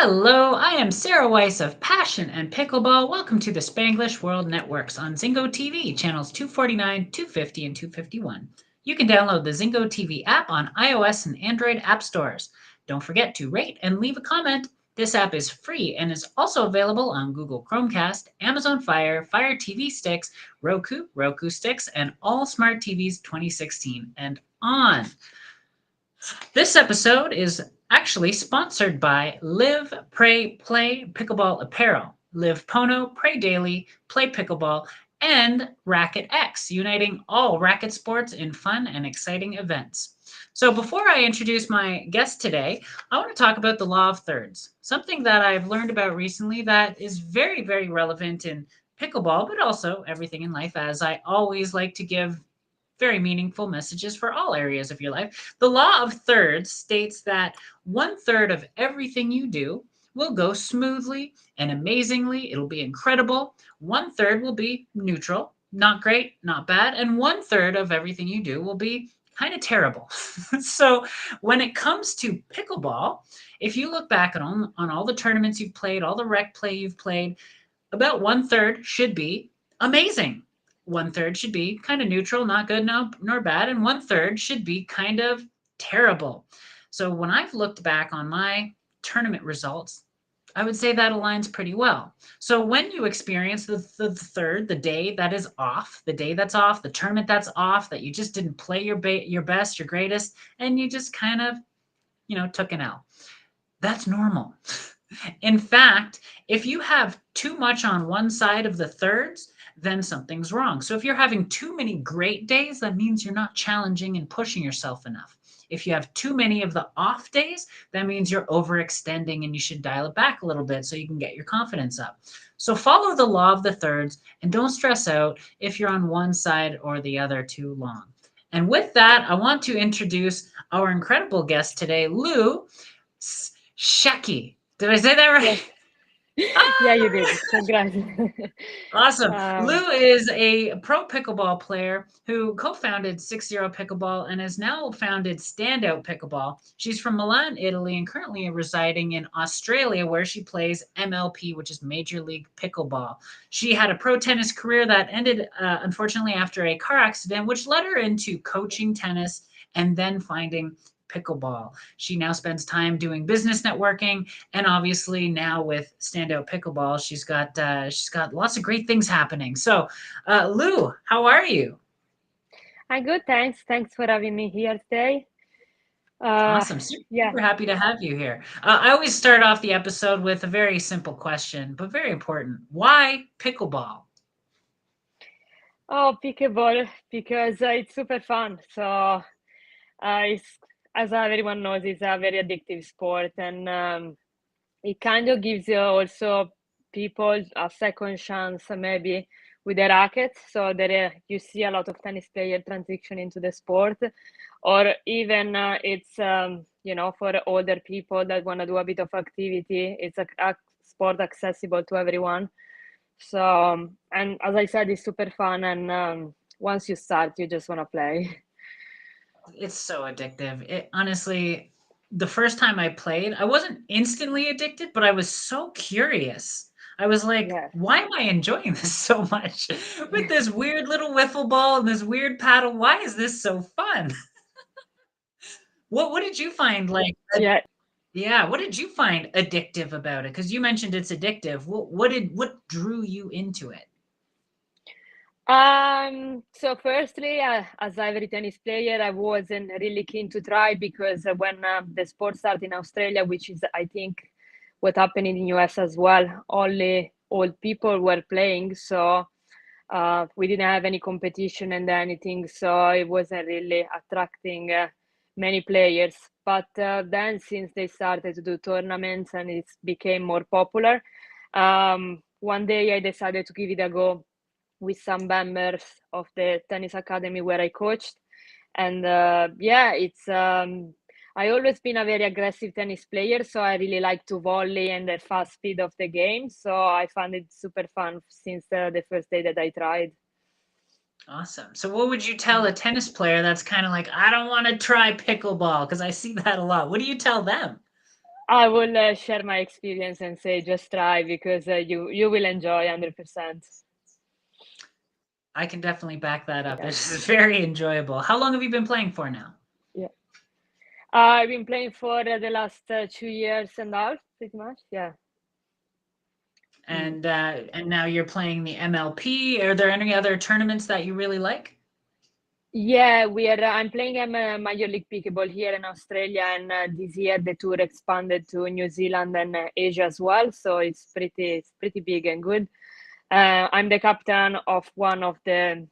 Hello, I am Sarah Weiss of Passion and Pickleball. Welcome to the Spanglish World Networks on Zingo TV, channels 249, 250, and 251. You can download the Zingo TV app on iOS and Android app stores. Don't forget to rate and leave a comment. This app is free and is also available on Google Chromecast, Amazon Fire, Fire TV sticks, Roku sticks, and all smart TVs 2016 and on. This episode is actually sponsored by Live, Pray, Play Pickleball Apparel. Live Pono, Pray Daily, Play Pickleball, and Racket X, uniting all racket sports in fun and exciting events. So before I introduce my guest today, I want to talk about the law of thirds, something that I've learned about recently that is very, very relevant in pickleball, but also everything in life, as I always like to give very meaningful messages for all areas of your life. The law of thirds states that 1/3 of everything you do will go smoothly and amazingly. It'll be incredible. 1/3 will be neutral, not great, not bad. And 1/3 of everything you do will be kind of terrible. So when it comes to pickleball, if you look back on all the tournaments you've played, all the rec play you've played, about 1/3 should be amazing. 1/3 should be kind of neutral, not good, no, nor bad, and 1/3 should be kind of terrible. So when I've looked back on my tournament results, I would say that aligns pretty well. So when you experience the third, the day that is off, the day that's off, the tournament that's off, that you just didn't play your best, your greatest, and you just kind of, took an L. That's normal. In fact, if you have too much on one side of the thirds, then something's wrong. So if you're having too many great days, that means you're not challenging and pushing yourself enough. If you have too many of the off days, that means you're overextending and you should dial it back a little bit so you can get your confidence up. So follow the law of the thirds and don't stress out if you're on one side or the other too long. And with that, I want to introduce our incredible guest today, Lou Sciaky. Did I say that right? Yes. Yeah, you did. Congrats. Awesome. Um, Lou is a pro pickleball player who co-founded 60 Pickleball and has now founded Standout Pickleball. She's from Milan, Italy, and currently residing in Australia, where she plays MLP, which is Major League Pickleball. She had a pro tennis career that ended, unfortunately, after a car accident, which led her into coaching tennis and then finding pickleball. She now spends time doing business networking, and obviously now with Standout Pickleball, she's got lots of great things happening. So, Lou, how are you? I'm good, thanks. Thanks for having me here today. Uh, Awesome, super, yeah. super happy to have you here. I always start off the episode with a very simple question, but very important. Why pickleball? Oh, pickleball because it's super fun. It's, as everyone knows, it's a very addictive sport, and it kind of gives you also people a second chance, maybe with the racket. So there you see a lot of tennis players transition into the sport, or even for older people that want to do a bit of activity. It's a sport accessible to everyone. So and as I said, it's super fun, and once you start, you just want to play. It's so addictive. It honestly, the first time I played, I wasn't instantly addicted, but I was so curious. I was like, Yes. why am I enjoying this so much? With this weird little wiffle ball and this weird paddle, why is this so fun? What did you find Yeah. yeah, what did you find addictive about it? Because you mentioned it's addictive. What drew you into it? So firstly, as every tennis player, I wasn't really keen to try because when the sport started in Australia, which is, I think, what happened in the US as well, only old people were playing. So we didn't have any competition and anything. So it wasn't really attracting many players. But then since they started to do tournaments and it became more popular, one day I decided to give it a go with some members of the tennis academy where I coached. And yeah, it's I always been a very aggressive tennis player, so I really like to volley and the fast speed of the game. So I found it super fun since the first day that I tried. Awesome. So what would you tell a tennis player that's kind of like, I don't want to try pickleball because I see that a lot. What do you tell them? I will share my experience and say just try because you will enjoy 100%. I can definitely back that up. Yeah, It's very enjoyable. How long have you been playing for now? yeah. I've been playing for the last 2 years and a half, pretty much. Yeah. Mm. And now you're playing the MLP. Are there any other tournaments that you really like? Yeah, we are. I'm playing Major League Pickleball here in Australia, and this year the tour expanded to New Zealand and Asia as well. So it's pretty big and good. I'm the captain of one of the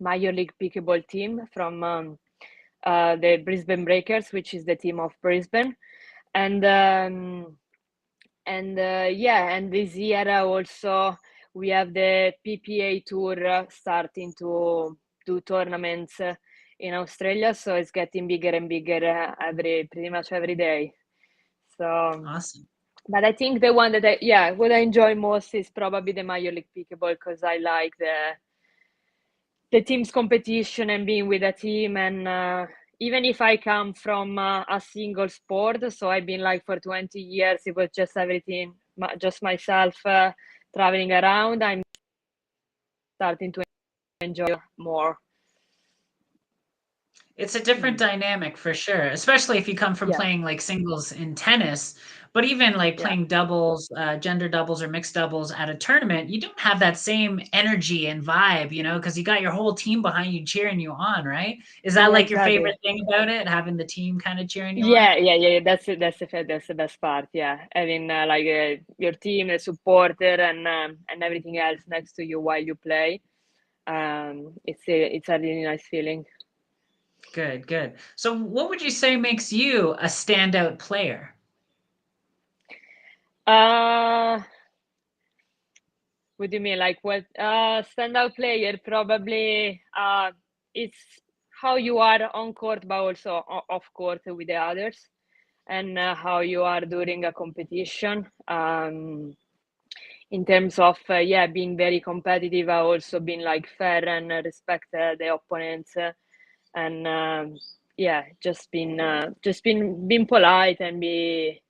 Major League Pickleball team from the Brisbane Breakers, which is the team of Brisbane, and yeah, and this year also we have the PPA tour starting to do tournaments in Australia, so it's getting bigger and bigger pretty much every day. So, Awesome. but I think the one that what I enjoy most is probably the Major League Pickleball because I like the team's competition and being with a team, and even if I come from a single sport, so I've been like for 20 years, it was just everything, just myself traveling around. I'm starting to enjoy more. It's a different Mm. dynamic for sure, especially if you come from Yeah, playing like singles in tennis, but even like yeah, playing doubles, gender doubles or mixed doubles at a tournament, you don't have that same energy and vibe, because you got your whole team behind you cheering you on, right? Is that yeah, like your exactly. favorite thing about it, having the team kind of cheering you on? Yeah. That's the best part. Yeah, having like your team, the supporter, and everything else next to you while you play. It's a really nice feeling. Good, good. So what would you say makes you a standout player? Uh, what do you mean? Like what standout player? Probably it's how you are on court, but also off court with the others, and how you are during a competition. In terms of being very competitive, I also been like fair and respect the opponents, and just been polite and be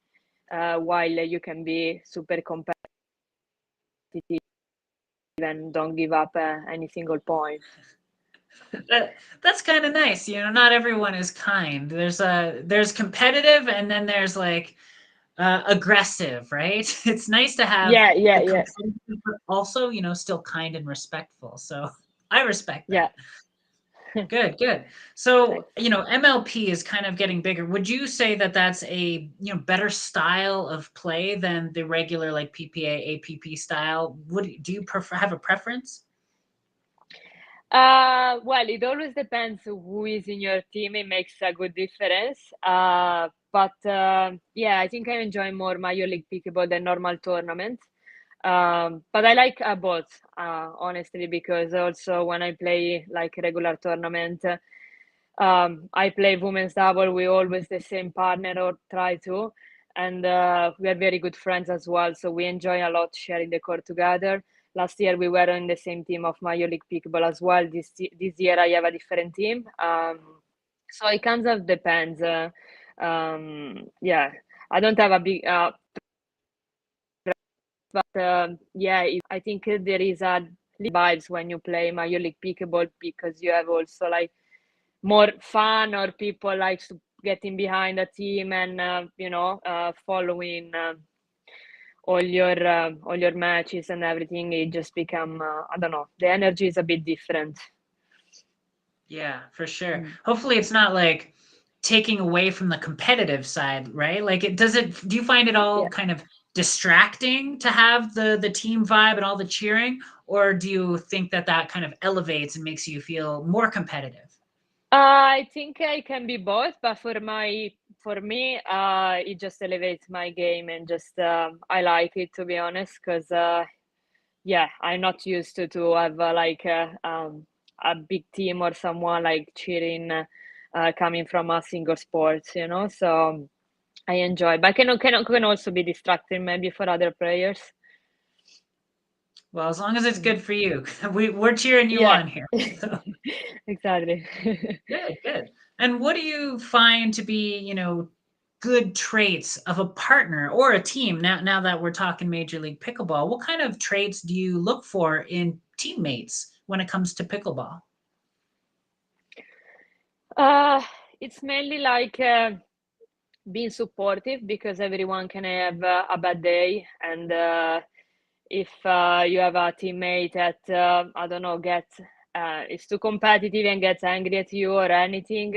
while you can be super competitive and don't give up any single point. That's kind of nice. Not everyone is kind. There's competitive and then there's like aggressive, right? It's nice to have Yeah, yeah, the yeah, competitive, but also, still kind and respectful. So I respect yeah. that. Good, good. So, Thanks. MLP is kind of getting bigger. Would you say that that's a, better style of play than the regular like PPA, APP style? Do you prefer have a preference? Well, it always depends who is in your team. It makes a good difference. But yeah, I think I enjoy more Major League Pickleball than normal tournaments. But I like both, honestly, because also when I play like regular tournament, I play women's double. We always the same partner or try to, and we are very good friends as well. So we enjoy a lot sharing the court together. Last year we were in the same team of Major League Pickleball as well. This year I have a different team. So it kind of depends. Yeah, I don't have a big but yeah, I think there is a vibes when you play Major League Pickleball because you have also like more fun or people like getting behind a team and following all your matches and everything. It just become I don't know. The energy is a bit different. Yeah, for sure. Mm. Hopefully it's not like taking away from the competitive side, right? Like do you find it all Yeah. kind of distracting to have the team vibe and all the cheering, or do you think that that kind of elevates and makes you feel more competitive? I think I can be both, but for me, it just elevates my game and just I like it to be honest, because yeah, I'm not used to have like a big team or someone like cheering coming from a single sport. So I enjoy, but can also be distracting maybe for other players. Well, as long as it's Mm. good for you. We're cheering you Yeah, on here. So exactly. good, good. And what do you find to be, good traits of a partner or a team? Now that we're talking Major League Pickleball, what kind of traits do you look for in teammates when it comes to pickleball? It's mainly like being supportive, because everyone can have a bad day, and if you have a teammate that I don't know, gets is too competitive and gets angry at you or anything,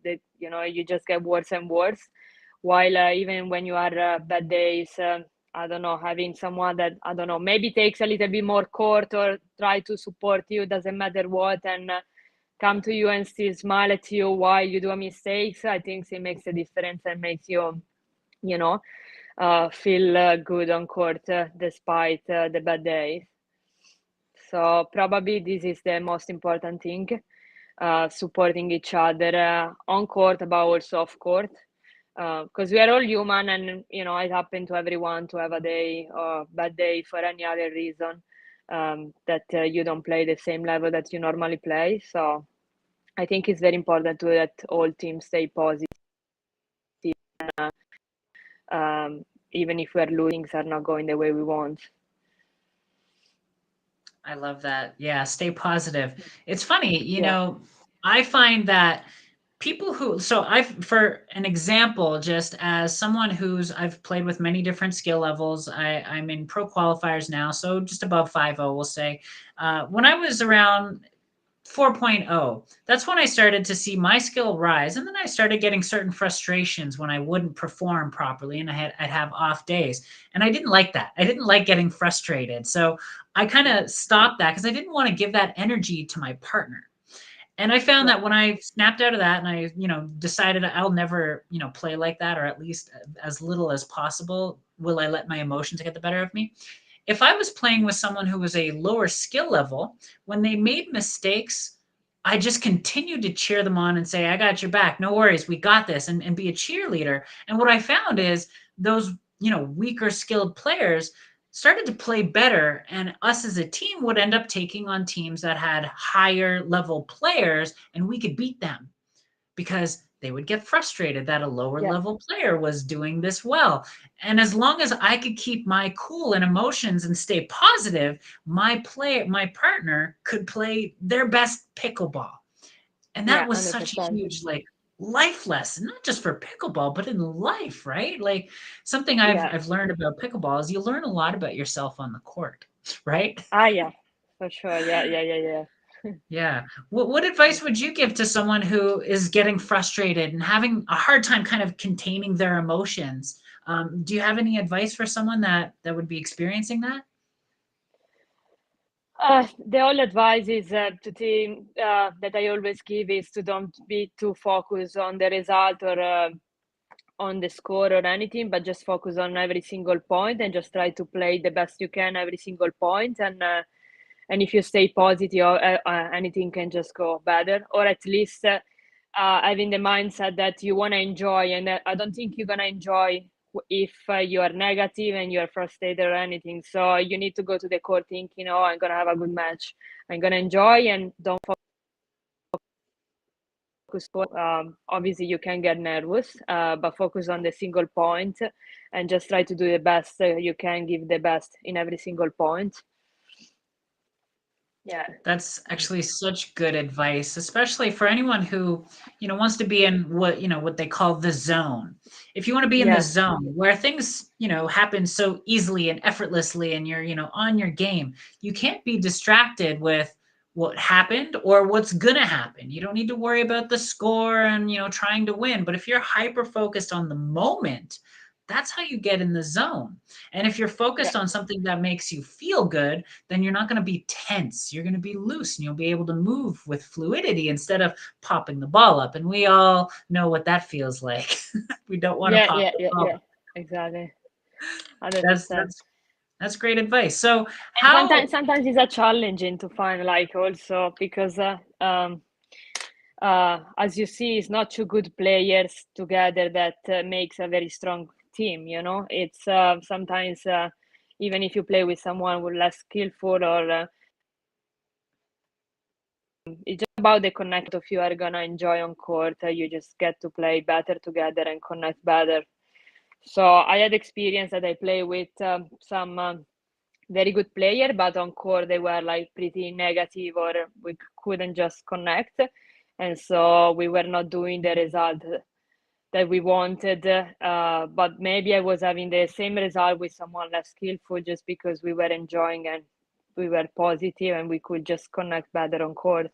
that you just get worse and worse. While even when you are bad days, I don't know, having someone that, I don't know, maybe takes a little bit more court or try to support you, doesn't matter what, and come to you and still smile at you while you do a mistake, I think it makes a difference and makes you, you know, feel good on court despite the bad days. So probably this is the most important thing, supporting each other on court, but also off court, because we are all human, and it happens to everyone to have a day or bad day for any other reason, that you don't play the same level that you normally play. So I think it's very important that all teams stay positive, even if we're losing, things are not going the way we want. I love that. Yeah, stay positive. It's funny, Yeah. I find that people who, so for an example, just as someone I've played with many different skill levels, I'm in pro qualifiers now, so just above 5.0, we'll say. When I was around 4.0, that's when I started to see my skill rise. And then I started getting certain frustrations when I wouldn't perform properly and I'd have off days. And I didn't like that. I didn't like getting frustrated. So I kind of stopped that because I didn't want to give that energy to my partner. And I found Yeah. that when I snapped out of that and I, decided I'll never, play like that, or at least as little as possible, will I let my emotions get the better of me? If I was playing with someone who was a lower skill level, when they made mistakes, I just continued to cheer them on and say, I got your back. No worries. We got this, and be a cheerleader. And what I found is those, weaker skilled players started to play better. And us as a team would end up taking on teams that had higher level players, and we could beat them because they would get frustrated that a lower Yeah. level player was doing this well. And as long as I could keep my cool and emotions and stay positive, my partner could play their best pickleball. And that Yeah. was such a 100%. huge life lesson, not just for pickleball, but in life, right? Like something I've Yeah. I've learned about pickleball is you learn a lot about yourself on the court, right? Yeah, for sure. Yeah. Yeah. Yeah. Yeah. Yeah. What advice would you give to someone who is getting frustrated and having a hard time kind of containing their emotions? Do you have any advice for someone that would be experiencing that? The whole advice is that I always give is to don't be too focused on the result or on the score or anything, but just focus on every single point and just try to play the best you can every single point. And if you stay positive, anything can just go better, or at least having the mindset that you want to enjoy. And I don't think you're gonna enjoy if you are negative and you're frustrated or anything. So you need to go to the court thinking, oh, I'm gonna have a good match, I'm gonna enjoy, and don't focus. Obviously, you can get nervous, but focus on the single point and just try to do the best you can, give the best in every single point. Yeah. That's actually such good advice, especially for anyone who, wants to be in what they call the zone. If you want to be in the Yeah. zone where things, happen so easily and effortlessly and you're, on your game, you can't be distracted with what happened or what's going to happen. You don't need to worry about the score and, trying to win. But if you're hyper focused on the moment, that's how you get in the zone. And if you're Yeah. focused on something that makes you feel good, then you're not going to be tense. You're going to be loose and you'll be able to move with fluidity instead of popping the ball up. And we all know what that feels like. We don't want to Yeah. pop Yeah. the Yeah. ball Yeah. up. Exactly. That's 100%. that's that's great advice. So And sometimes how sometimes it's a challenging to find, like, also because as you see, it's not two good players together that makes a very strong team. It's sometimes even if you play with someone who's less skillful, or it's just about the connect of you are gonna enjoy on court. You just get to play better together and connect better. So I had experience that I play with some very good player, but on court they were like pretty negative, or we couldn't just connect, and so we were not doing the result that we wanted. But maybe I was having the same result with someone less skillful, just because we were enjoying and we were positive and we could just connect better on court.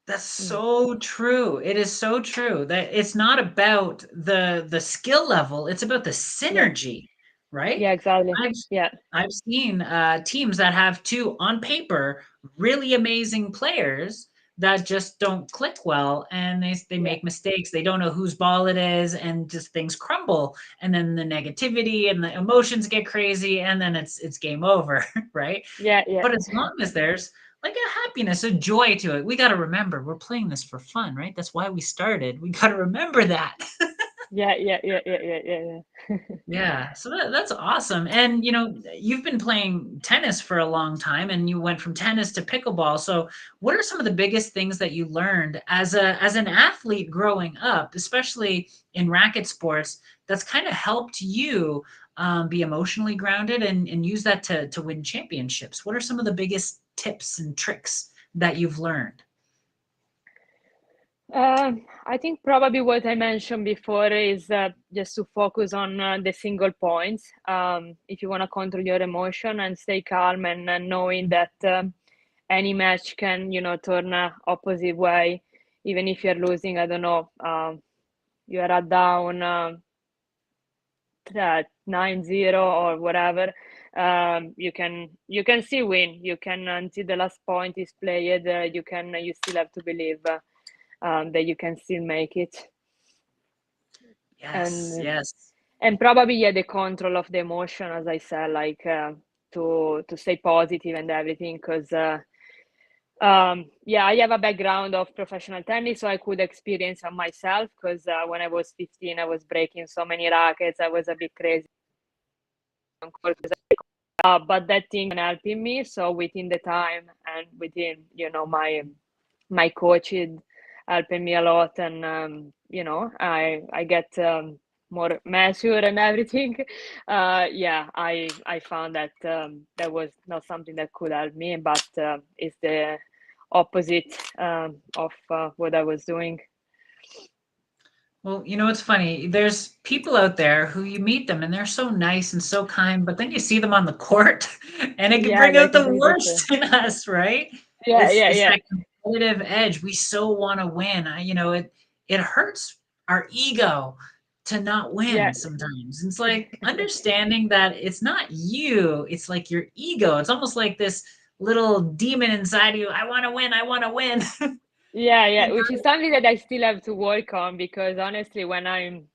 That's so true. It is so true that it's not about the skill level, it's about the Yeah, synergy, right? yeah, exactly. I've Yeah, I've seen teams that have two on paper really amazing players that just don't click well, and they yeah, make mistakes. They don't know whose ball it is, and just things crumble. And then the negativity and the emotions get crazy, and then it's game over, right? yeah, yeah. But as long as there's like a happiness, a joy to it, we got to remember we're playing this for fun, right? That's why we started. We got to remember that. Yeah, yeah, yeah, yeah, yeah, yeah, yeah. Yeah, so that's awesome. And you've been playing tennis for a long time, and you went from tennis to pickleball. So, what are some of the biggest things that you learned as an athlete growing up, especially in racket sports, that's kind of helped you be emotionally grounded and use that to win championships? What are some of the biggest tips and tricks that you've learned? I think probably what I mentioned before is just to focus on the single points. If you want to control your emotion and stay calm, and knowing that any match can, turn opposite way, even if you're losing. I don't know. You are down 9-0 or whatever. You can still win. You can, until the last point is played. You still have to believe that you can still make it. Yes, and yes. and probably, yeah, the control of the emotion, as I said, like to stay positive and everything, because yeah, I have a background of professional tennis, so I could experience on myself, because when I was 15 I was breaking so many rackets. I was a bit crazy on court, but that thing helping me. So within the time and within, my coach helping me a lot, and I get more mature and everything. Yeah, I found that that was not something that could help me, but it's the opposite of what I was doing. Well, it's funny. There's people out there who you meet them and they're so nice and so kind, but then you see them on the court and it can Yeah, bring they're out the completely different. worst in us, right? Yeah, It's yeah, it's yeah, that competitive edge. We so want to win. It hurts our ego to not yeah, win sometimes. It's like understanding that it's not you, it's like your ego. It's almost like this little demon inside you. I want to win. I want to win. yeah, You yeah. Which is something that I still have to work on, because honestly, when I'm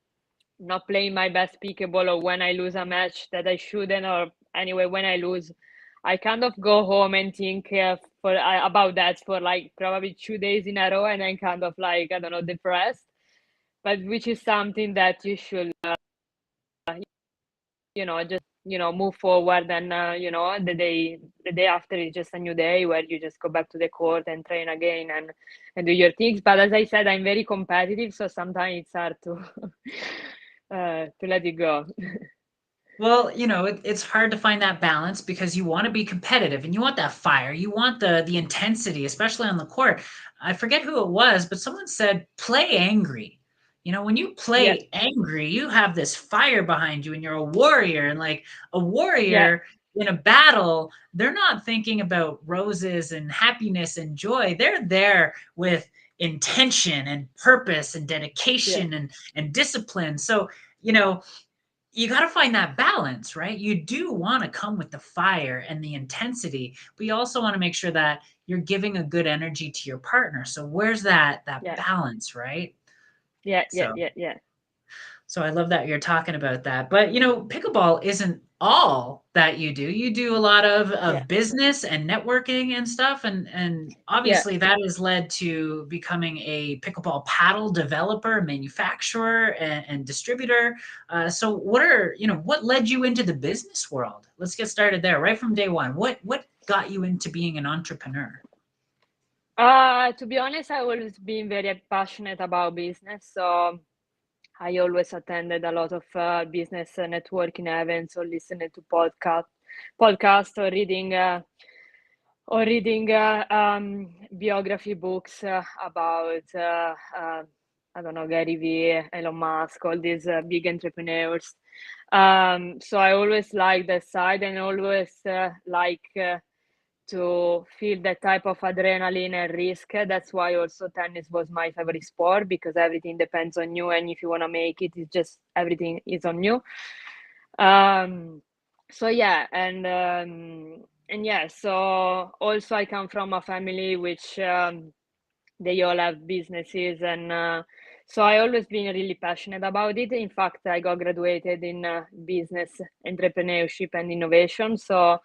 not playing my best pickleball, or when I lose a match that I shouldn't, or anyway, when I lose, I kind of go home and think about that for like probably 2 days in a row, and then kind of like, I don't know, depressed. But which is something that you should, just move forward, and the day after is just a new day, where you just go back to the court and train again, and do your things. But as I said, I'm very competitive, so sometimes it's hard to to let it go. Well, it's hard to find that balance because you want to be competitive and you want that fire. You want the intensity, especially on the court. I forget who it was, but someone said play angry. When you Yeah, play angry, you have this fire behind you and you're a warrior. And like a yeah, warrior in a battle, they're not thinking about roses and happiness and joy. They're there with intention and purpose and yeah, dedication and discipline. So, you know, you got to find that balance, right? You do want to come with the fire and the intensity, but you also want to make sure that you're giving a good energy to your partner. So where's that yeah, balance, right? yeah, yeah, So yeah, yeah, so I love that you're talking about that. But pickleball isn't all that you do. You do a lot yeah, of business and networking and stuff. And yeah. obviously that has led to becoming a pickleball paddle developer, manufacturer, and distributor. So what led you into the business world? Let's get started there right from day one. What got you into being an entrepreneur? To be honest, I always been very passionate about business, so I always attended a lot of business networking events or listening to podcast or reading biography books about I don't know, Gary Vee, Elon Musk, all these big entrepreneurs. So I always like that side and always like to feel that type of adrenaline and risk. That's why also tennis was my favorite sport, because everything depends on you, and if you want to make it, it's just everything is on you. So yeah, and yeah, so also I come from a family which they all have businesses, and so I always been really passionate about it. In fact, I got graduated in business entrepreneurship and innovation. So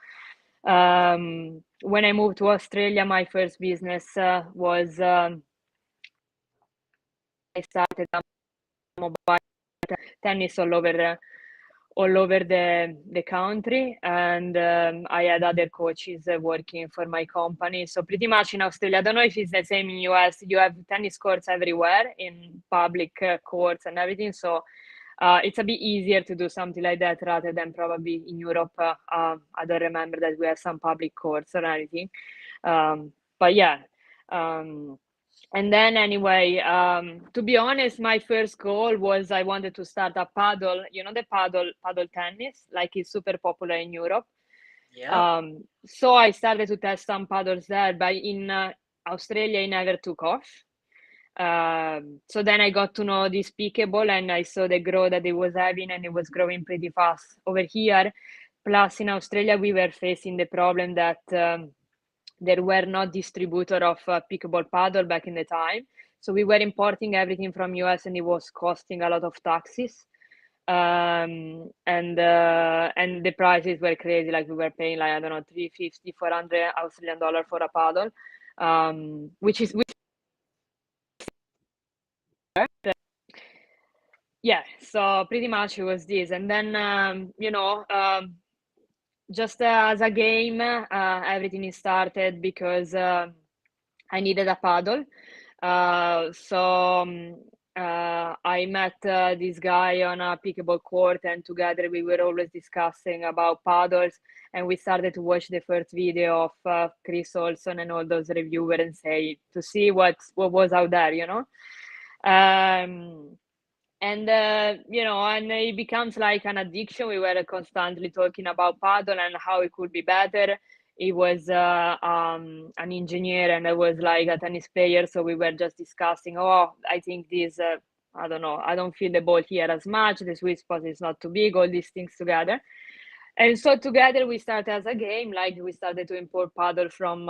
when I moved to Australia, my first business was I started a mobile tennis all over the country, and I had other coaches working for my company. So pretty much in Australia, I don't know if it's the same in US, you have tennis courts everywhere in public courts and everything. So it's a bit easier to do something like that rather than probably in Europe. I don't remember that we have some public courts or anything. But yeah. And then anyway, to be honest, my first goal was I wanted to start a paddle, the paddle tennis, like it's super popular in Europe. Yeah. So I started to test some paddles there, but in Australia, it never took off. So then I got to know this Pickleball, and I saw the growth that it was having, and it was growing pretty fast over here. Plus, in Australia, we were facing the problem that there were not distributor of Pickleball paddle back in the time. So we were importing everything from US, and it was costing a lot of taxes. And the prices were crazy. Like we were paying like, I don't know, 350, 400 Australian dollar for a paddle, which yeah, so pretty much it was this. And then just as a game, everything started because I needed a paddle. So I met this guy on a pickleball court, and together we were always discussing about paddles. And we started to watch the first video of Chris Olson and all those reviewers and say to see what was out there, and and it becomes like an addiction. We were constantly talking about paddle and how it could be better. He was an engineer, and I was like a tennis player, so we were just discussing, oh, I think this I don't know, I don't feel the ball here as much, the sweet spot is not too big, all these things together. And so together we started as a game, like we started to import paddle from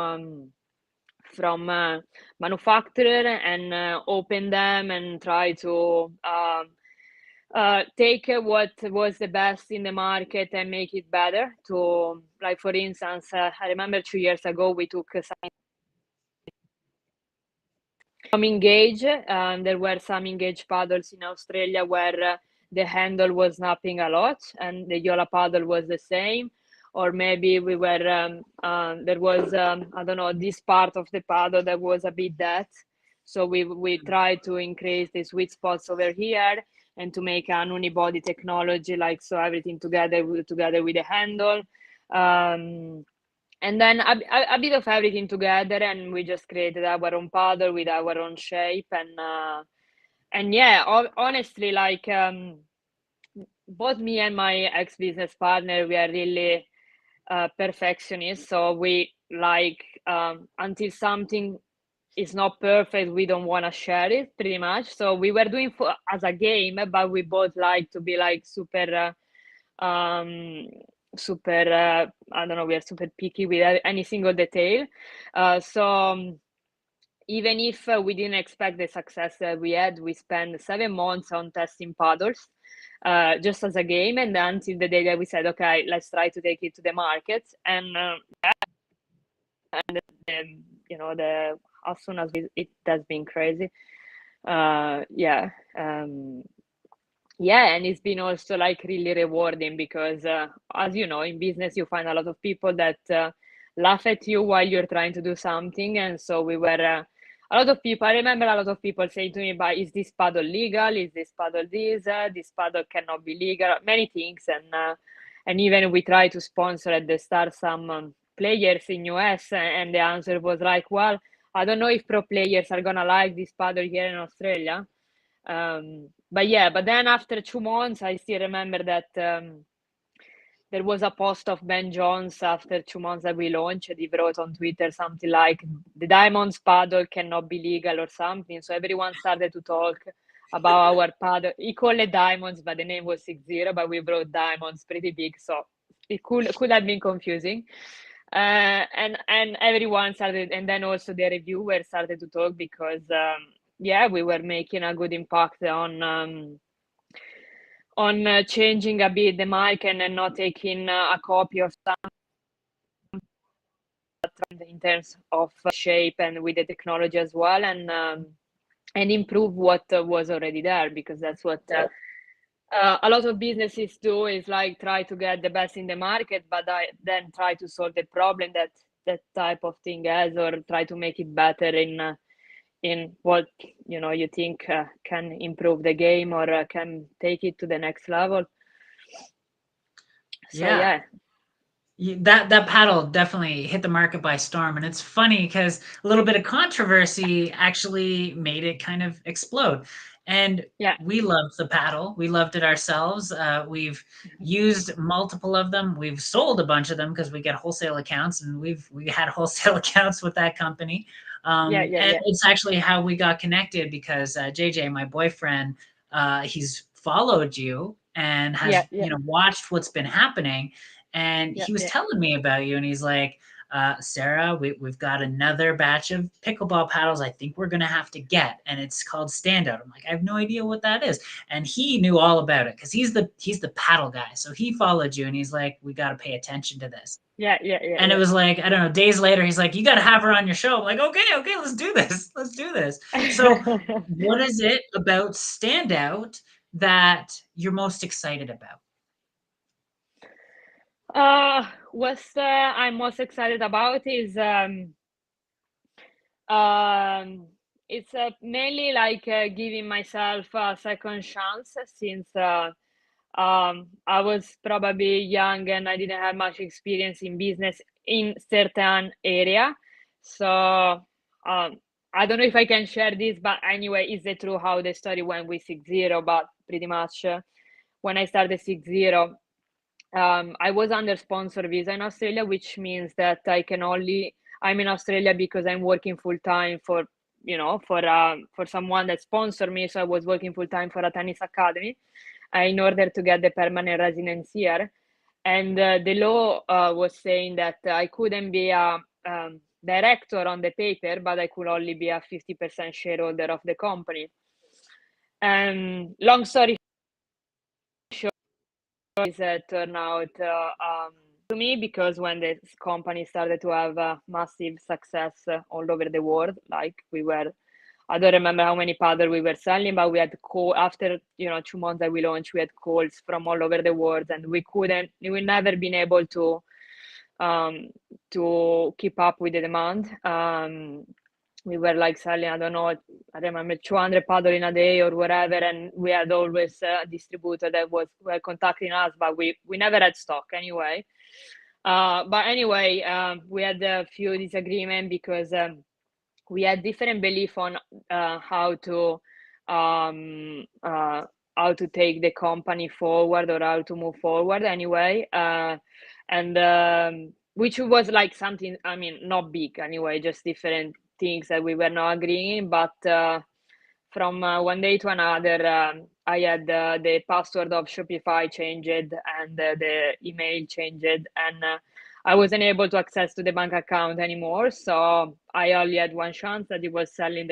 manufacturer and open them and try to take what was the best in the market and make it better. To, like, for instance, I remember 2 years ago we took some Engage. There were some Engage paddles in Australia where the handle was snapping a lot, and the Yola paddle was the same. Or maybe we were there was I don't know, this part of the paddle that was a bit dead. So we tried to increase the sweet spots over here and to make an unibody technology, like, so everything together with the handle. And then a bit of everything together, and we just created our own paddle with our own shape. And yeah, honestly, like, both me and my ex-business partner, we are really perfectionists. So we like, until something is not perfect, we don't want to share it, pretty much. So we were doing as a game, but we both like to be like super I don't know, we are super picky with any single detail. So even if we didn't expect the success that we had, we spent 7 months on testing paddles, just as a game, and then until the day that we said, okay, let's try to take it to the market. And the as soon as it has been crazy. Yeah. Yeah, and it's been also like really rewarding because, as you know, in business, you find a lot of people that laugh at you while you're trying to do something. And so we were a lot of people. I remember a lot of people saying to me, "But is this paddle legal? Is this paddle this? This paddle cannot be legal." Many things, and even we tried to sponsor at the start some players in US, and the answer was like, "Well, I don't know if pro players are gonna like this paddle here in Australia." But yeah, but then after 2 months, I still remember that there was a post of Ben Jones after 2 months that we launched. He wrote on Twitter something like, "The Diamonds paddle cannot be legal," or something. So everyone started to talk about our paddle. He called it Diamonds, but the name was 60, but we wrote Diamonds pretty big. So it could have been confusing. And everyone started, and then also the reviewers started to talk because yeah, we were making a good impact on changing a bit the mic and not taking a copy of some in terms of shape and with the technology as well, and improve what was already there, because that's what a lot of businesses do, is like try to get the best in the market, but then try to solve the problem that that type of thing has, or try to make it better in what you think can improve the game, or can take it to the next level. So yeah. That paddle definitely hit the market by storm, and it's funny because a little bit of controversy actually made it kind of explode. And Yeah. we loved the paddle. We loved it ourselves. We've used multiple of them. We've sold a bunch of them because we get wholesale accounts, and we had wholesale accounts with that company. And it's actually how we got connected because JJ, my boyfriend, he's followed you and has watched what's been happening. And he was telling me about you, and he's like, "Sarah, we've got another batch of pickleball paddles I think we're going to have to get, and it's called Standout." I'm like, "I have no idea what that is." And he knew all about it because he's the paddle guy. So he followed you, and he's like, "We got to pay attention to this." And it was like, I don't know, days later, he's like, "You got to have her on your show." I'm like, okay, let's do this. Let's do this. So what is it about Standout that you're most excited about? What I'm most excited about is it's mainly like giving myself a second chance, since I was probably young and I didn't have much experience in business in certain area. So I don't know if I can share this, but anyway, it's the true how the story went with 60. But pretty much when I started 60, I was under sponsor visa in Australia, which means that I'm in Australia because I'm working full time for someone that sponsored me. So I was working full time for a tennis academy in order to get the permanent residence here. And the law was saying that I couldn't be a director on the paper, but I could only be a 50% shareholder of the company. And long story short, is turned out to me, because when the company started to have massive success all over the world, like I don't remember how many paddle we were selling, but we had after 2 months that we launched, we had calls from all over the world, and we never been able to keep up with the demand. We were like selling, I don't know, I remember 200 paddle in a day or whatever, and we had always a distributor that were contacting us, but we never had stock anyway. But anyway, we had a few disagreements because we had different belief on how to take the company forward, or how to move forward anyway, and which was like something, I mean, not big anyway, just different things that we were not agreeing. But from one day to another, I had the password of Shopify changed, and the email changed, and I wasn't able to access to the bank account anymore. So I only had one chance, that it was selling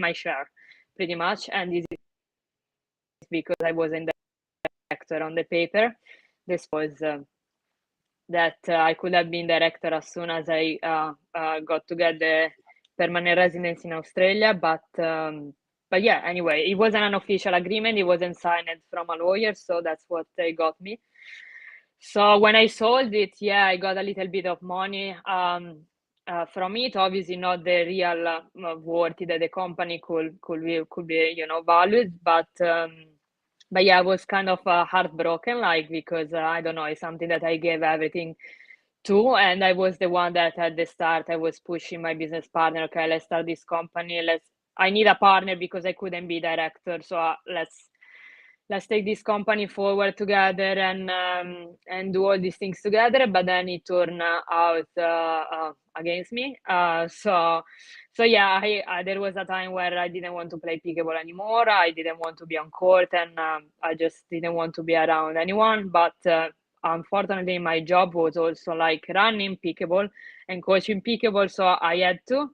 my share, pretty much. And this is because I wasn't the director on the paper. This was that I could have been director as soon as I got to get the permanent residence in Australia. But yeah, anyway, it wasn't an official agreement. It wasn't signed from a lawyer. So that's what they got me. So when I sold it, yeah, I got a little bit of money from it. Obviously, not the real worth that the company could be valued, but yeah, I was kind of heartbroken, like because I don't know, it's something that I gave everything to, and I was the one that at the start I was pushing my business partner. Okay, let's start this company. I need a partner because I couldn't be director, so let's take this company forward together and do all these things together. But then it turned out against me. So yeah, there was a time where I didn't want to play pickleball anymore. I didn't want to be on court, and I just didn't want to be around anyone. But unfortunately, my job was also like running pickleball and coaching pickleball, so I had to.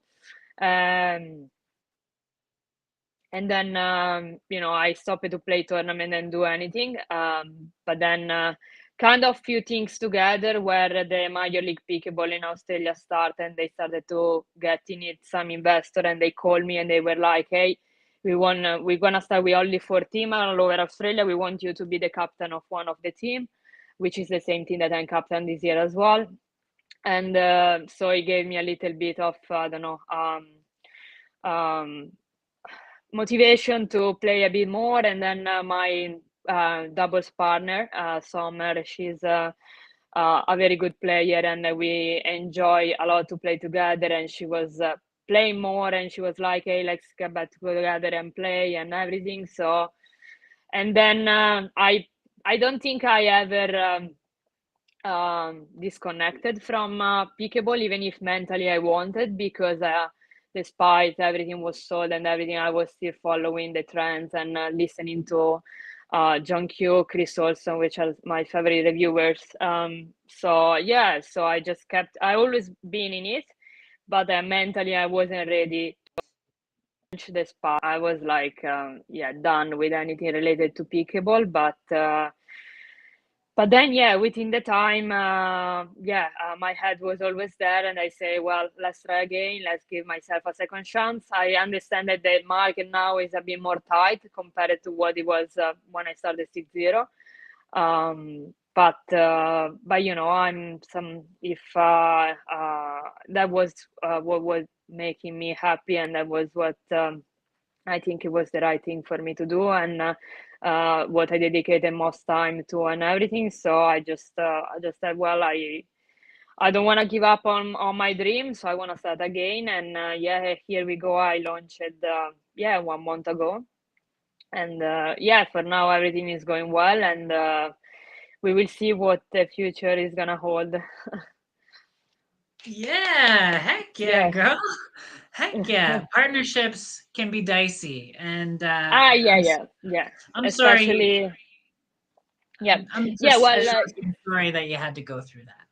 And then I stopped to play tournament and do anything, but then kind of few things together where the major league pickleball in Australia started, and they started to get in it some investor, and they called me and they were like, hey, we're gonna start with only 4 teams all over Australia. We want you to be the captain of one of the team, which is the same team that I'm captain this year as well. And so it gave me a little bit of I don't know motivation to play a bit more. And then my doubles partner, Summer, she's a very good player, and we enjoy a lot to play together. And she was playing more, and she was like, hey, let's get back together and play and everything. So, and then I don't think I ever disconnected from pickleball, even if mentally I wanted, because despite everything was sold and everything, I was still following the trends and listening to John Q, Chris Olson, which are my favorite reviewers. So yeah, so I always been in it, but mentally I wasn't ready to launch the spot. I was like, done with anything related to pickleball, but then, yeah, within the time, my head was always there, and I say, well, let's try again. Let's give myself a second chance. I understand that the market now is a bit more tight compared to what it was when I started 6-0. But I'm some if that was what was making me happy, and that was what I think it was the right thing for me to do, and what I dedicated most time to and everything. So I just said, well, I don't want to give up on my dream, so I want to start again. And here we go. I launched 1 month ago, and for now everything is going well, and we will see what the future is gonna hold. Yeah, heck yeah, Yeah. girl. Heck yeah. Partnerships can be dicey, and Yeah. I'm sorry. Especially, yeah, I'm yeah. just Well, sorry that you had to go through that.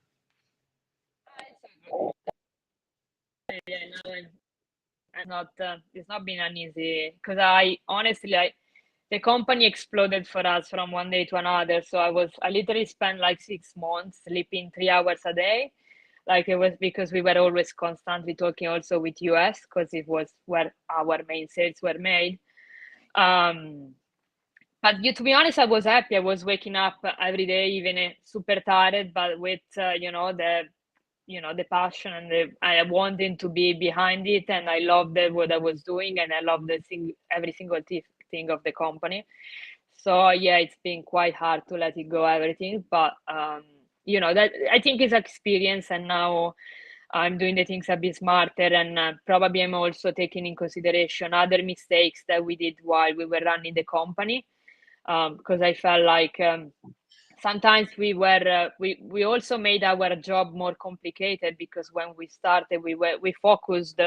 yeah, no, and not it's not been an easy, because I honestly, the company exploded for us from one day to another. So I literally spent like 6 months sleeping 3 hours a day. Like, it was because we were always constantly talking also with US, because it was where our main sales were made. um but to be honest, I was happy. I was waking up every day, even super tired, but with the passion, and I wanted to be behind it, and I loved what I was doing, and I loved every single thing of the company. So yeah, it's been quite hard to let it go, everything, but that I think is experience, and now I'm doing the things a bit smarter, and probably I'm also taking in consideration other mistakes that we did while we were running the company, because I felt like sometimes we also made our job more complicated, because when we started, we focused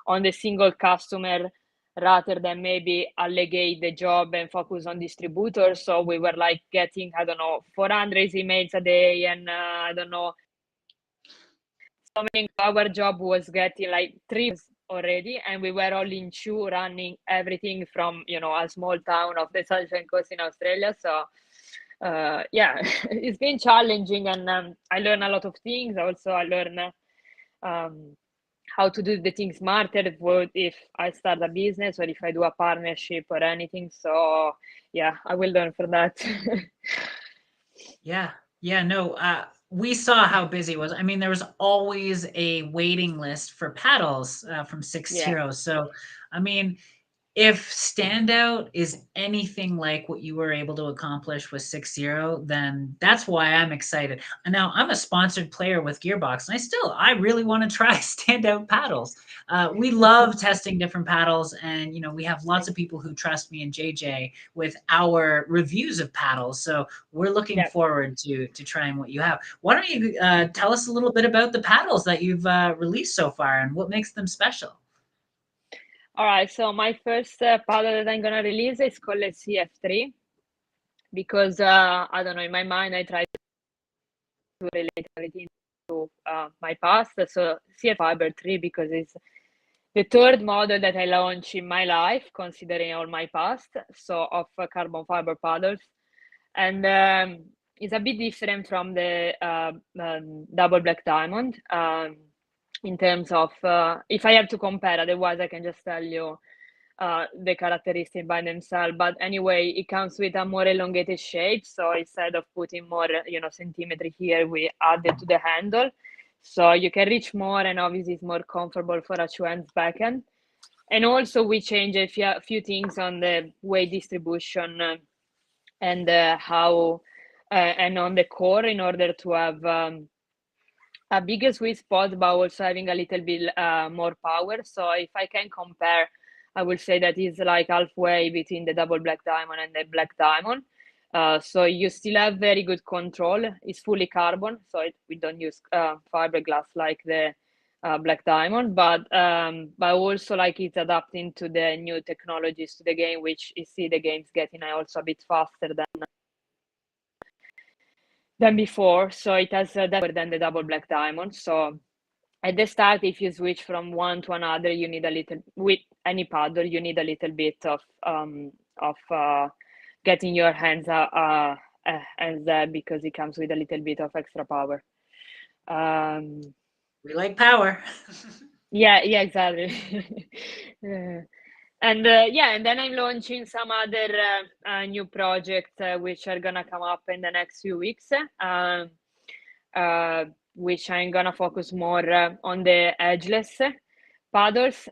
on the single customer rather than maybe allegate the job and focus on distributors. So we were like getting, I don't know, 400 emails a day, and I don't know, so many. Our job was getting like 3 already, and we were only in 2, running everything from a small town of the Sunshine Coast in Australia. So it's been challenging, and I learned a lot of things. Also, I learned how to do the things smarter, if I start a business or if I do a partnership or anything. So yeah, I will learn from that. Yeah. Yeah, no, we saw how busy it was. I mean, there was always a waiting list for paddles from Six Yeah. Zero. So, I mean, if standout is anything like what you were able to accomplish with 6-0, then that's why I'm excited. And now I'm a sponsored player with Gearbox, and I really want to try standout paddles. We love testing different paddles, and we have lots of people who trust me and JJ with our reviews of paddles. So we're looking Yeah. forward to trying what you have. Why don't you tell us a little bit about the paddles that you've released so far and what makes them special? All right. So my first paddle that I'm gonna release is called a CF3 because I don't know. In my mind, I try to relate everything to my past. So CF Fiber 3 because it's the third model that I launched in my life, considering all my past. So of carbon fiber paddles, and it's a bit different from the double black diamond in terms of if I have to compare. Otherwise, I can just tell you the characteristics by themselves. But anyway, it comes with a more elongated shape. So instead of putting more, centimeter here, we added to the handle. So you can reach more, and obviously it's more comfortable for a two-hands backhand. And also we change a few things on the weight distribution and how and on the core in order to have a bigger sweet spot, but also having a little bit more power. So if I can compare, I will say that it's like halfway between the double black diamond and the black diamond. So you still have very good control. It's fully carbon, so we don't use fiberglass like the black diamond, but also like it's adapting to the new technologies to the game, which you see the game's getting also a bit faster than before. So it has that than the double black diamond. So at the start, if you switch from one to another, you need a little with any paddle. You need a little bit of getting your hands there because it comes with a little bit of extra power. Um, We like power. yeah, exactly. Yeah. And yeah, and then I'm launching some other new projects which are gonna come up in the next few weeks. Uh, which I'm gonna focus more on the edgeless paddles,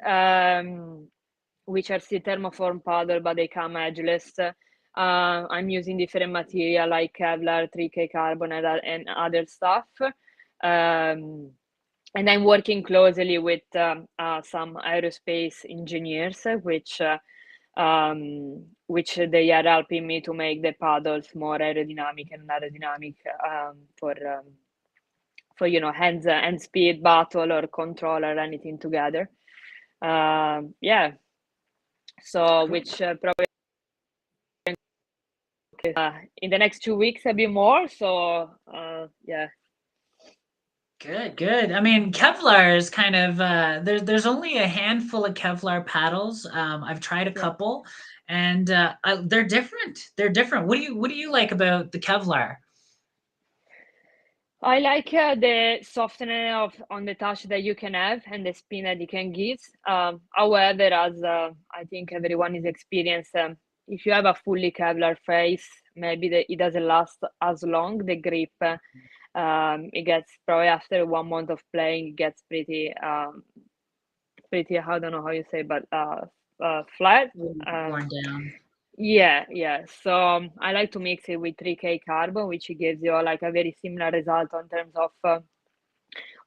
which are still thermoform paddle, but they come edgeless. I'm using different material like Kevlar, 3K carbon, and other stuff. And I'm working closely with some aerospace engineers, which they are helping me to make the paddles more aerodynamic and aerodynamic for hands and speed battle or control or anything together. Yeah. So Cool. which probably in the next 2 weeks a bit more. So yeah. Good, good. I mean, Kevlar is kind of there's only a handful of Kevlar paddles. I've tried a Yeah. couple, and they're different. They're different. What do you like about the Kevlar? I like the softness on the touch that you can have and the spin that it can give. However, as I think everyone is experienced, if you have a fully Kevlar face, maybe it doesn't last as long. The grip, it gets probably after 1 month of playing, it gets pretty. I don't know how you say, but flat. Worn down. Yeah. So I like to mix it with 3K carbon, which gives you like a very similar result in terms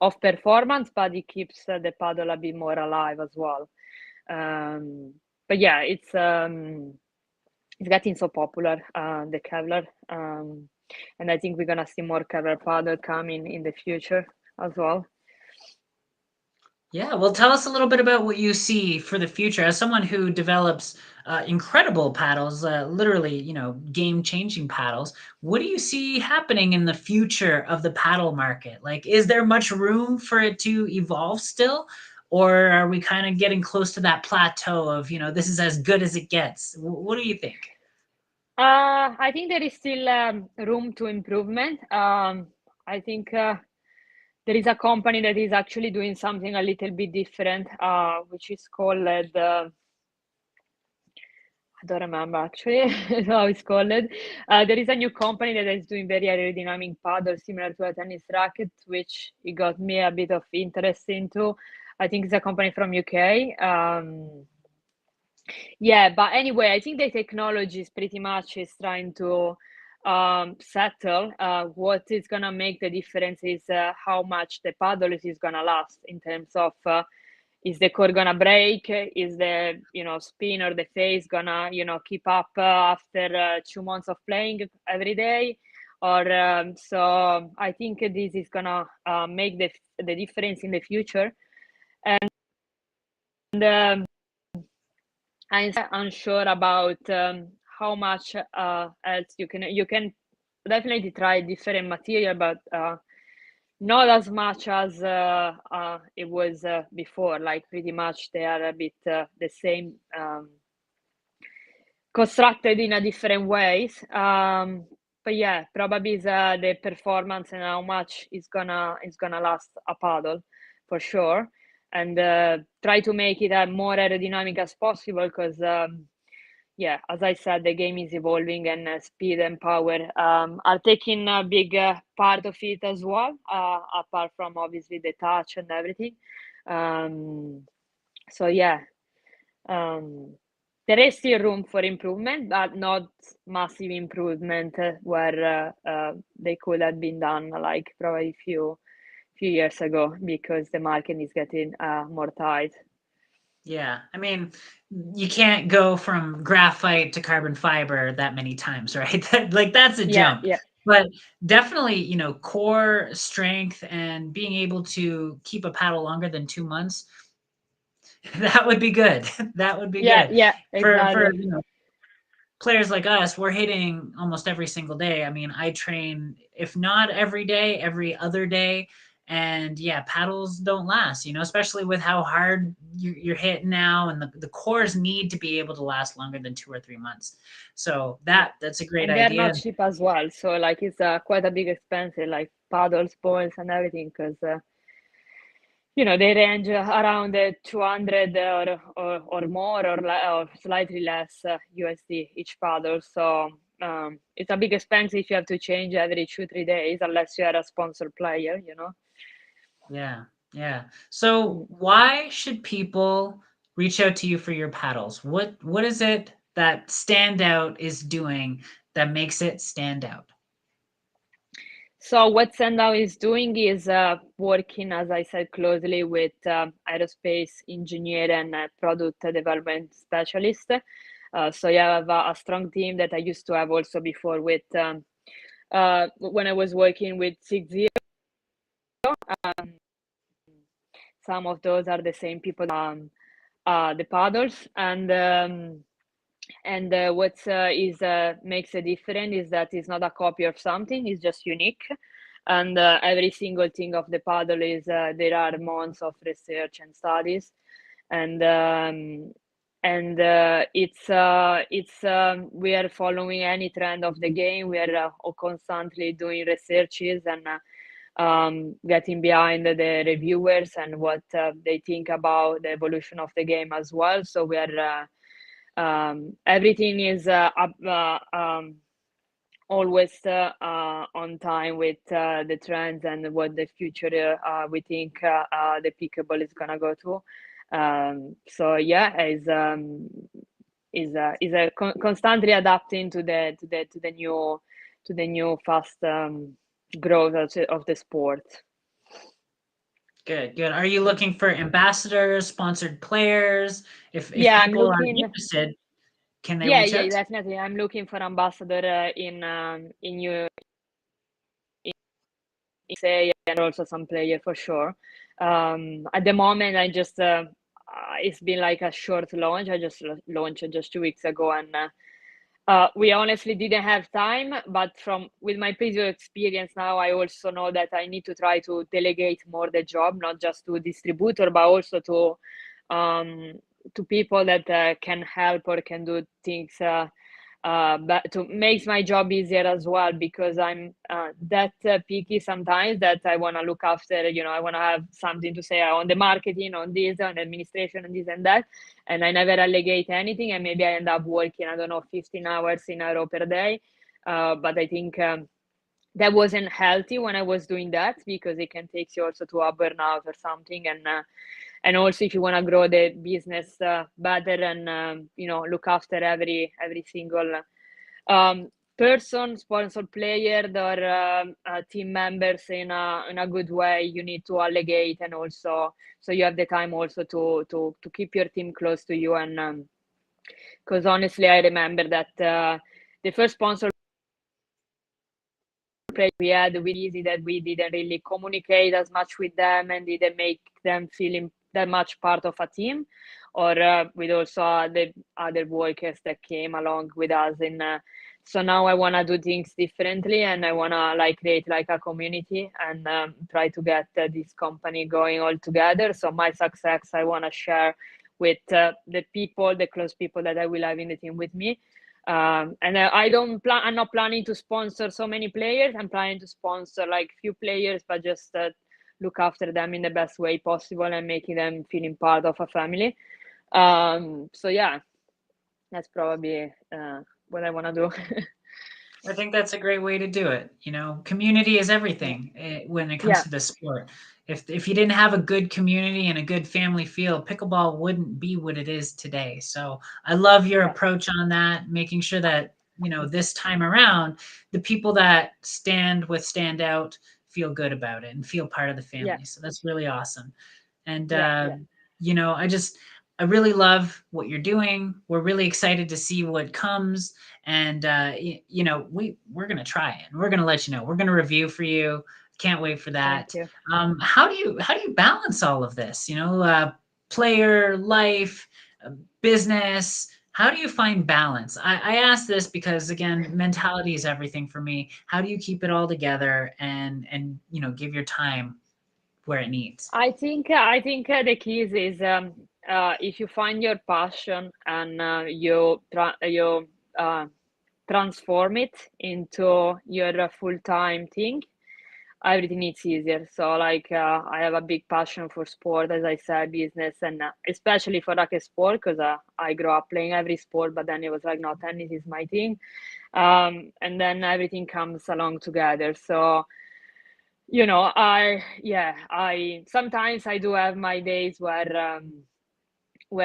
of performance, but it keeps the paddle a bit more alive as well. But yeah, it's getting so popular, the Kevlar, and I think we're gonna see more Kevlar paddle coming in the future as well. Yeah, well, tell us a little bit about what you see for the future. As someone who develops incredible paddles, literally, game-changing paddles, what do you see happening in the future of the paddle market? Like, is there much room for it to evolve still? Or are we kind of getting close to that plateau of, this is as good as it gets? What do you think? I think there is still room to improvement. I think there is a company that is actually doing something a little bit different, which is called I don't remember actually how it's called. There is a new company that is doing very aerodynamic paddles similar to a tennis racket, which it got me a bit of interest into. I think it's a company from UK. Yeah, but anyway, I think the technology is pretty much is trying to settle. What is gonna make the difference is how much the paddle is gonna last in terms of is the core gonna break? Is the spin or the face gonna keep up after 2 months of playing every day? Or so I think this is gonna make the difference in the future. And I'm unsure about how much else you can definitely try different material, but not as much as it was before. Like pretty much they are a bit the same, constructed in a different ways. But yeah, probably is the performance and how much is gonna last a paddle for sure, and try to make it more aerodynamic as possible because yeah, as I said, the game is evolving and speed and power are taking a big part of it as well, apart from obviously the touch and everything. So yeah, there is still room for improvement, but not massive improvement where they could have been done like probably a few years ago because the market is getting more tight. Yeah, I mean, you can't go from graphite to carbon fiber that many times, right? That's a Yeah, jump. yeah. But definitely, core strength and being able to keep a paddle longer than 2 months, that would be good. That would be Yeah, good. yeah, For, exactly. players like us, we're hitting almost every single day. I mean, I train, if not every day, every other day. And yeah, paddles don't last, especially with how hard you're hitting now. And the cores need to be able to last longer than 2 or 3 months. So Yeah. that's a great And they're idea. not cheap as well. So like it's quite a big expense, like paddles, balls, and everything, because they range around 200 or more or slightly less USD each paddle. So it's a big expense if you have to change every 2-3 days, unless you are a sponsored player. Yeah. Yeah. So Mm. why should people reach out to you for your paddles? What is it that Standout is doing that makes it stand out? So what Sendao is doing is working, as I said, closely with aerospace engineer and product development specialist. So you have a strong team that I used to have also before with when I was working with 60. Um, some of those are the same people, the paddles, and what is makes a difference is that it's not a copy of something; it's just unique. And every single thing of the paddle is there are months of research and studies, and it's we are following any trend of the game. We are constantly doing researches and getting behind the reviewers and what they think about the evolution of the game as well. So we are everything is always on time with the trends and what the future we think the pickleball is gonna go to. So yeah, is a constantly adapting to the new fast growth of the sport. Good, good. Are you looking for ambassadors, sponsored players? If Yeah, I'm people are looking. interested, can they Yeah, reach yeah, out? definitely. I'm looking for ambassador in USA and also some player for sure. At the moment, I just it's been like a short launch. I just launched it just 2 weeks ago, and we honestly didn't have time. But from with my previous experience now, I also know that I need to try to delegate more the job, not just to distributor, but also to people that can help or can do things but to makes my job easier as well, because I'm that picky sometimes that I want to look after, I want to have something to say on the marketing, on this, on administration, and this and that, and I never delegate anything, and maybe I end up working, I don't know, 15 hours in a row per day. But I think that wasn't healthy when I was doing that, because it can take you also to a burnout or something. And also, if you want to grow the business better, and look after every single person, sponsor, player, or team members in a good way, you need to delegate, and also so you have the time also to keep your team close to you. And because honestly, I remember that the first sponsor we had with Easy, that we didn't really communicate as much with them and didn't make them feel that much part of a team, or with also the other workers that came along with us. So now I want to do things differently, and I want to create a community, and try to get this company going all together. So my success I want to share with the people, the close people that I will have in the team with me. And I'm not planning to sponsor so many players. I'm planning to sponsor few players, but just look after them in the best way possible and making them feeling part of a family. So yeah, that's probably what I want to do. I think that's a great way to do it. Community is Yeah. everything when it comes Yeah. to the sport. If you didn't have a good community and a good family feel, pickleball wouldn't be what it is today. So I love your Yeah. approach on that, making sure that, this time around, the people that stand out feel good about it and feel part of the Yeah. family. So that's really awesome. And Yeah. Yeah. I really love what you're doing. We're really excited to see what comes, and we're gonna try it, and we're gonna let you know. We're gonna review for you. Can't wait for Thank that. you. How do you balance all of this? Player life, business. How do you find balance? I ask this because, again, mentality is everything for me. How do you keep it all together and give your time where it needs? I think the key is if you find your passion, and you transform it into your full-time thing, everything is easier. So I have a big passion for sport, as I said, business, and especially for racket sport, because I grew up playing every sport, but then it was no, tennis is my thing. And then everything comes along together. So I sometimes I do have my days where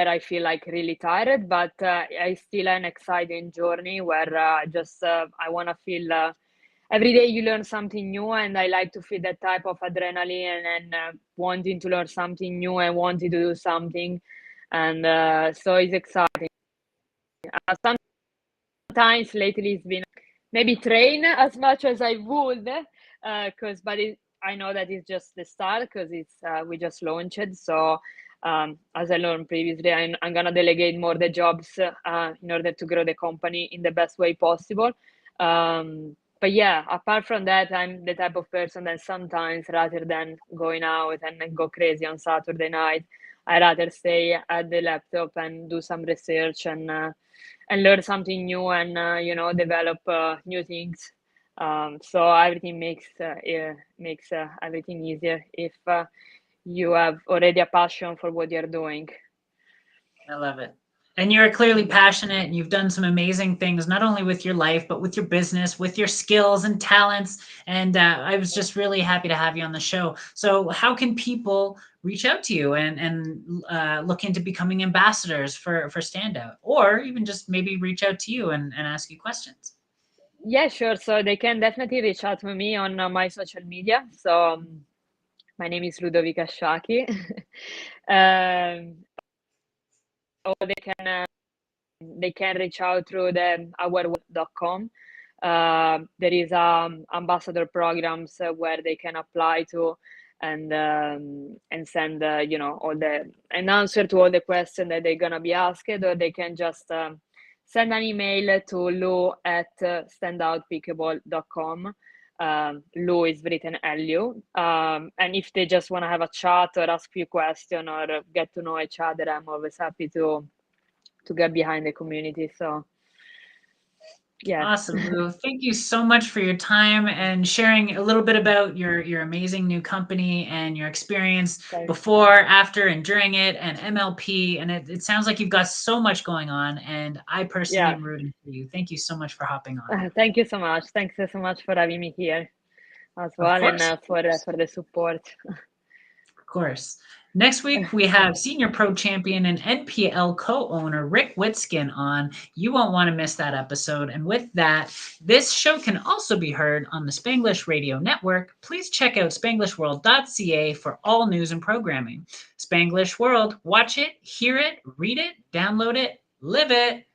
I feel really tired, but I still an exciting journey where just I want to feel every day you learn something new, and I like to feel that type of adrenaline, and wanting to learn something new and wanting to do something, and so it's exciting. Sometimes lately it's been maybe train as much as I would, but I know that it's just the start, because it's we just launched. So as I learned previously, I'm gonna delegate more the jobs in order to grow the company in the best way possible. But yeah, apart from that, I'm the type of person that sometimes, rather than going out and then go crazy on Saturday night, I rather stay at the laptop and do some research, and learn something new, and develop new things. So everything makes everything easier if you have already a passion for what you're doing. I love it. And you're clearly Mm. passionate, and you've done some amazing things, not only with your life, but with your business, with your skills and talents. And I was just really happy to have you on the show. So, how can people reach out to you and look into becoming ambassadors for Standout, or even just maybe reach out to you and ask you questions? Yeah, sure. So they can definitely reach out to me on my social media. So my name is Ludovica Sciaky. Or they can reach out through the our.com. There is ambassador programs where they can apply to, and send all the an answer to all the questions that they're gonna be asked, or they can just send an email to lou@standoutpickleball.com. Lou is written Lu. And if they just want to have a chat or ask few questions or get to know each other, I'm always happy to get behind the community. So Yes. Awesome, Lou. Thank you so much for your time and sharing a little bit about your amazing new company and your experience Okay. before, after, and during it, and MLP. And it sounds like you've got so much going on, and I personally Yeah. am rooting for you. Thank you so much for hopping on. Thank you so much. Thanks so much for having me here as Of well, and course. for the support. Of course. Next week, we have Senior Pro Champion and NPL co owner Rick Witskin on. You won't want to miss that episode. And with that, this show can also be heard on the Spanglish Radio Network. Please check out spanglishworld.ca for all news and programming. Spanglish World, watch it, hear it, read it, download it, live it.